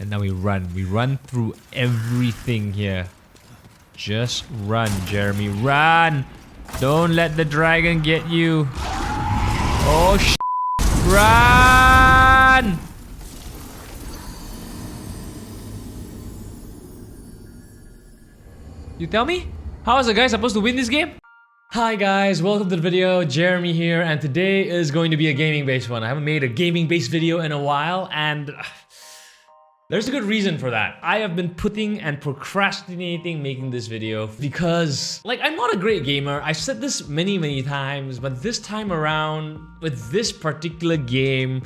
And now we run. We run through everything here. Just run, Jeremy. Run! Don't let the dragon get you. Oh, run! You tell me? How is a guy supposed to win this game? Hi guys, welcome to the video. Jeremy here, and today is going to be a gaming-based one. I haven't made a gaming-based video in a while, and there's a good reason for that. I have been putting and procrastinating making this video because, I'm not a great gamer. I've said this many times, but this time around, with this particular game,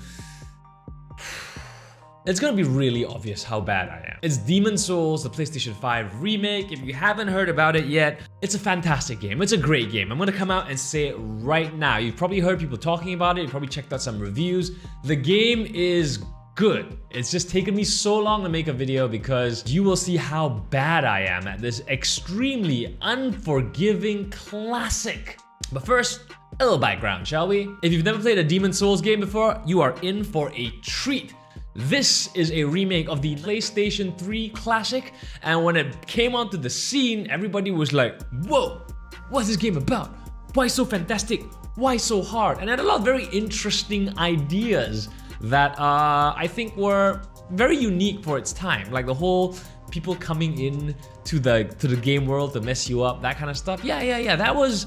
it's gonna be really obvious how bad I am. It's Demon's Souls, the PlayStation 5 remake. If you haven't heard about it yet, it's a fantastic game. It's a great game. I'm gonna come out and say it right now. You've probably heard people talking about it. You've probably checked out some reviews. The game is good. It's just taken me so long to make a video because you will see how bad I am at this extremely unforgiving classic. But first, a little background, shall we? If you've never played a Demon's Souls game before, you are in for a treat. This is a remake of the PlayStation 3 classic, and when it came onto the scene, everybody was like, whoa, what's this game about? Why so fantastic? Why so hard? And it had a lot of very interesting ideas that I think were very unique for its time. Like the whole people coming in to the game world to mess you up, that kind of stuff. Yeah. That was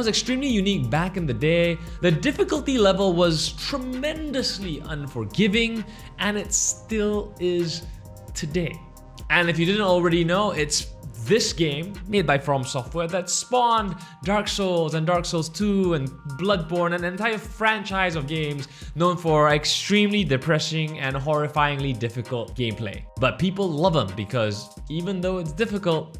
extremely unique back in the day. The difficulty level was tremendously unforgiving, and it still is today. And if you didn't already know, it's this game made by From Software that spawned Dark Souls and Dark Souls 2 and Bloodborne, and an entire franchise of games known for extremely depressing and horrifyingly difficult gameplay. But people love them because even though it's difficult,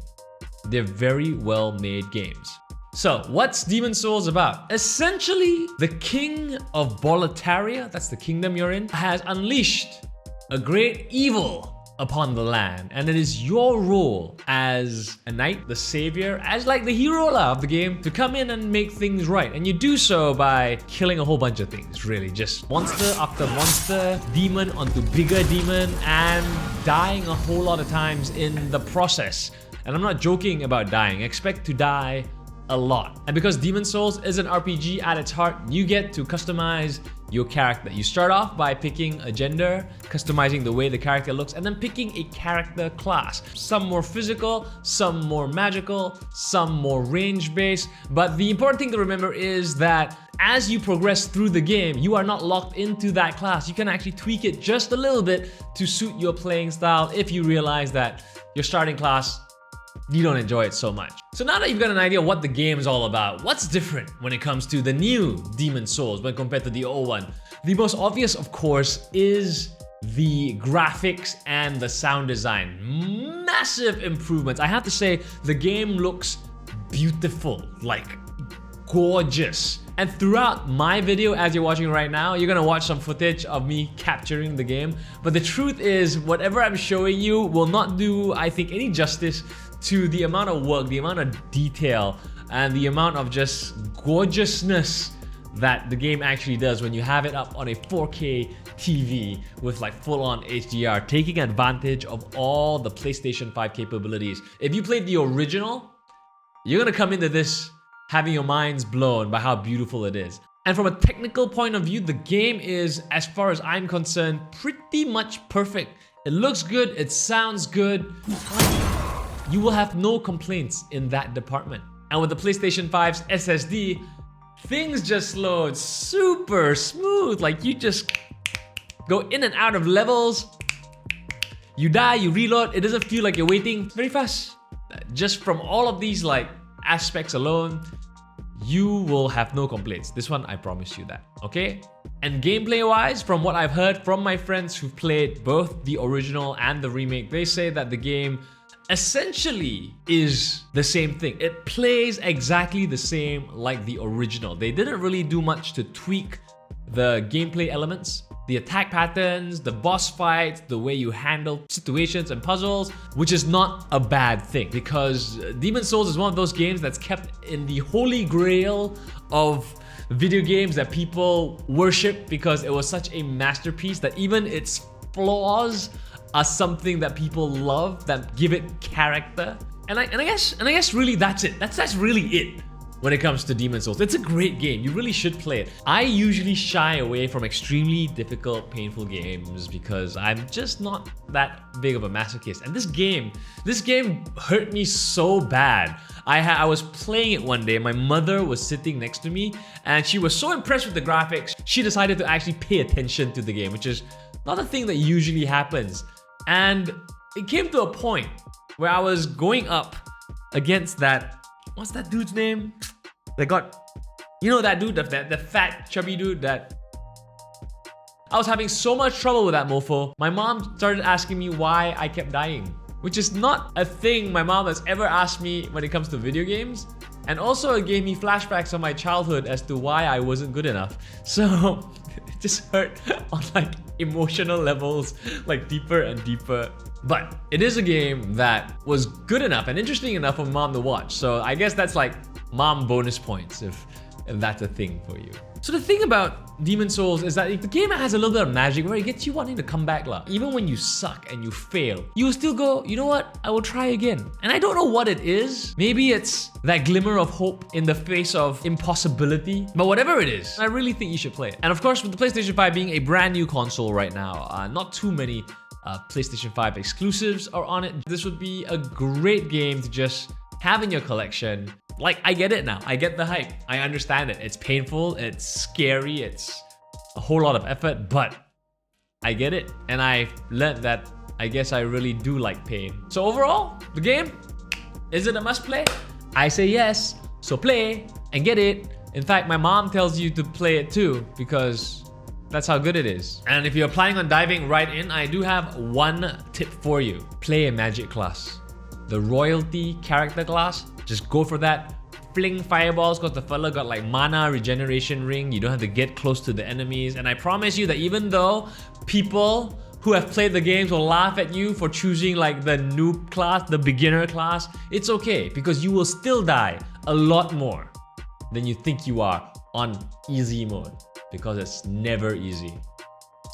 they're very well made games. So, what's Demon's Souls about? Essentially, the king of Boletaria, that's the kingdom you're in, has unleashed a great evil upon the land, and it is your role as a knight, the savior, as like the hero of the game, to come in and make things right. And you do so by killing a whole bunch of things, really. Just monster after monster, demon onto bigger demon, and dying a whole lot of times in the process. And I'm not joking about dying. Expect to die a lot. And because Demon's Souls is an RPG at its heart, you get to customize your character. You start off by picking a gender, customizing the way the character looks, and then picking a character class. Some more physical, some more magical, some more range-based. But the important thing to remember is that as you progress through the game, you are not locked into that class. You can actually tweak it just a little bit to suit your playing style if you realize that your starting class, you don't enjoy it so much. So now that you've got an idea what the game is all about, what's different when it comes to the new Demon's Souls when compared to the old one? The most obvious, of course, is the graphics and the sound design. Massive improvements. I have to say, the game looks beautiful, like gorgeous. And throughout my video, as you're watching right now, you're gonna watch some footage of me capturing the game. But the truth is, whatever I'm showing you will not do, I think, any justice to the amount of work, the amount of detail, and the amount of just gorgeousness that the game actually does when you have it up on a 4K TV with like full-on HDR, taking advantage of all the PlayStation 5 capabilities. If you played the original, you're gonna come into this having your minds blown by how beautiful it is. And from a technical point of view, the game is, as far as I'm concerned, pretty much perfect. It looks good, it sounds good. You will have no complaints in that department. And with the PlayStation 5's SSD, things just load super smooth. Like you just go in and out of levels. You die, you reload. It doesn't feel like you're waiting. Very fast. Just from all of these aspects alone, you will have no complaints. This one, I promise you that, okay? And gameplay wise, from what I've heard from my friends who've played both the original and the remake, they say that the game essentially is the same thing. It plays exactly the same like the original. They didn't really do much to tweak the gameplay elements, the attack patterns, the boss fights, the way you handle situations and puzzles, which is not a bad thing because Demon's Souls is one of those games that's kept in the holy grail of video games that people worship because it was such a masterpiece that even its flaws are something that people love, that give it character. And I guess really that's it. That's really it when it comes to Demon's Souls. It's a great game. You really should play it. I usually shy away from extremely difficult, painful games because I'm just not that big of a masochist. And this game hurt me so bad. I was playing it one day. My mother was sitting next to me and she was so impressed with the graphics, she decided to actually pay attention to the game, which is not a thing that usually happens. And it came to a point where I was going up against that, what's that dude's name? They got, you know that dude, the fat, chubby dude that... I was having so much trouble with that mofo. My mom started asking me why I kept dying, which is not a thing my mom has ever asked me when it comes to video games. And also it gave me flashbacks of my childhood as to why I wasn't good enough. So it just hurt on like emotional levels, like deeper and deeper. But it is a game that was good enough and interesting enough for mom to watch. So I guess that's like mom bonus points if that's a thing for you. So the thing about Demon's Souls is that the game has a little bit of magic where it gets you wanting to come back. Even when you suck and you fail, you will still go, you know what? I will try again. And I don't know what it is. Maybe it's that glimmer of hope in the face of impossibility. But whatever it is, I really think you should play it. And of course, with the PlayStation 5 being a brand new console right now, not too many PlayStation 5 exclusives are on it. This would be a great game to just have in your collection. Like, I get it now. I get the hype. I understand it. It's painful, it's scary, it's a whole lot of effort, but I get it. And I learned that I guess I really do like pain. So overall, the game, is it a must play? I say yes. So play and get it. In fact, my mom tells you to play it too because that's how good it is. And if you're planning on diving right in, I do have one tip for you. Play a magic class. The royalty character class, just go for that. Fling fireballs because the fella got like mana regeneration ring. You don't have to get close to the enemies. And I promise you that even though people who have played the games will laugh at you for choosing like the noob class, the beginner class, it's okay because you will still die a lot more than you think you are on easy mode because it's never easy.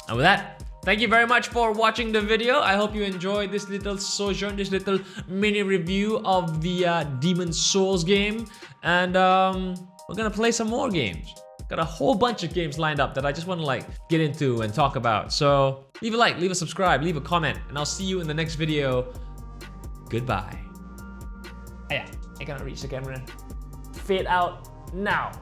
And with that, thank you very much for watching the video. I hope you enjoyed this little sojourn, this little mini review of the Demon's Souls game. And we're gonna play some more games. Got a whole bunch of games lined up that I just want to like get into and talk about. So leave a like, leave a subscribe, leave a comment, and I'll see you in the next video. Goodbye. Oh yeah, I cannot reach the camera. Fade out now.